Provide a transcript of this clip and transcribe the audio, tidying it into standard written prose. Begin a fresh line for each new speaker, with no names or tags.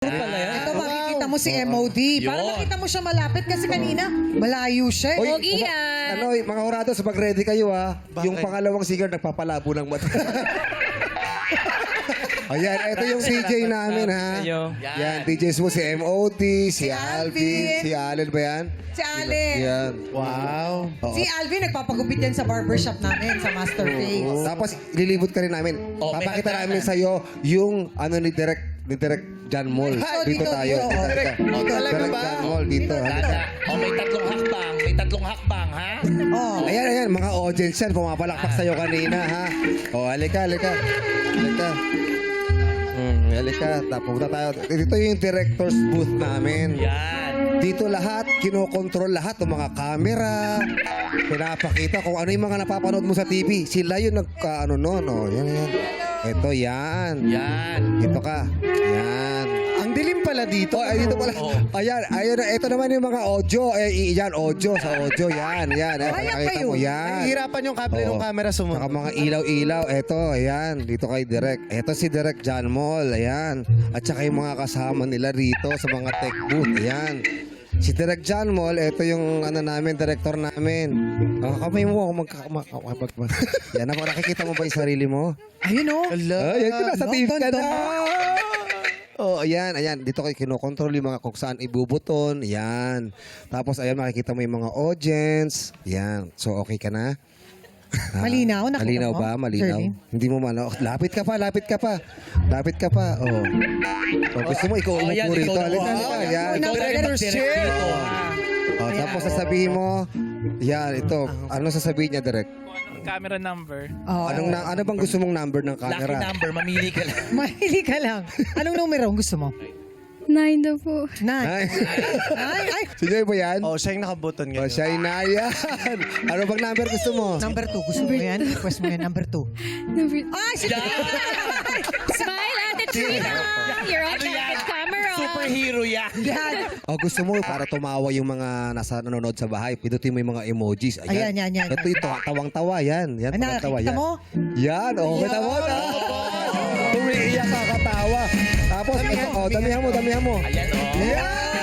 Ito, makikita mo si MOD. Para makita mo siya malapit kasi kanina, malayo siya.
Oy,
Pogi yan.
Ano, mga hurados, mag-ready kayo ha. Yung pangalawang singer nagpapalabo ng mata. Ayan, ito yung DJ namin ha. Yan, DJs mo si MOD, si Alvin, si Allen ba yan?
Si Allen.
Yan.
Wow.
Oo.
Si Alvin, nagpapagupit yan sa barbershop namin, sa Master Face.
Tapos ililibot ka rin namin. Papakita namin sa'yo yung ano ni Direk John Mall. Dito tayo.
Direk, talaga ba?
John Mall, dito. Halika.
May tatlong hakbang. May tatlong hakbang, ha?
Oh.
Ayan, mga audience yan. Pumapalakpak sa'yo kanina, ha? O, halika. Halika. Halika. Tapos tayo. Dito yung director's booth namin.
Yan.
Dito lahat, kinokontrol lahat ng mga camera. Pinapakita kung ano yung mga napapanood mo sa TV. Sila yung nagka-ano noon. Oh, yan. Ito, yan.
Yan.
Dito ka. Yan.
Ang dilim pala dito.
Oh, ay, dito pala. Ayan, ito naman yung mga audio. Yan, audio sa audio. Yan. Nakita mo, yan.
Nahihirapan yung kable ng camera
Saka
sumunod.
mga ilaw-ilaw. Ito, ayan. Dito kay Direk. Ito si Direk John Mall. Ayan. At saka yung mga kasama nila rito sa mga tech booth. Ayan. Si Direk John Mall, ito yung ano namin, director namin. Kamay mo. Yan ako, nakikita mo ba yung sarili mo?
Ayun o.
Ay, ito na sa
no,
TV ka
ganda.
na. Oh, ayan. Dito kayo kinokontrol yung mga kung saan ibubuton. Yan. Tapos, ayan, makikita mo yung mga audience. Yan. So, okay ka na?
Malinaw, nakita
Malinaw
mo?
ba? Malinaw.
Shirley?
Hindi mo man. Lapit ka pa. Oh. Gusto mo, ikaw umupo
yan,
rito.
ikaw
Halika.
na.
Yan.
Ikaw director's chair.
Oh, tapos sasabihin mo, yan, ito. Ano sasabihin niya, Direk?
Camera number.
Oh.
Ano bang gusto mong number ng
Lucky
camera?
number. Mamili ka lang.
Mahili ka lang. Anong numero ang gusto mo?
9 daw po.
9.
Ay.
Ay.
Sino ba yan?
Oh, siya yung nakabuton
O,
ngayon.
siya na yan. Ano bang number gusto mo?
Number 2. Gusto mo yan? Request mo yan. Number 2.
Number...
Ay, sige.
Smile, Ate Trina! You're on candid camera.
Superhero yan.
Yan.
O gusto mo para tumawa yung mga nanonood sa bahay, pindutin mo yung mga emojis.
Ayan.
Ito ito, tawang-tawa yan. Yan,
Ano,
tawang-tawa
nakikita
yan.
mo?
Yan, kita mo. Umiiyak ka katawa. Tapos, damihan mo.
Ayan, oh.
Yan!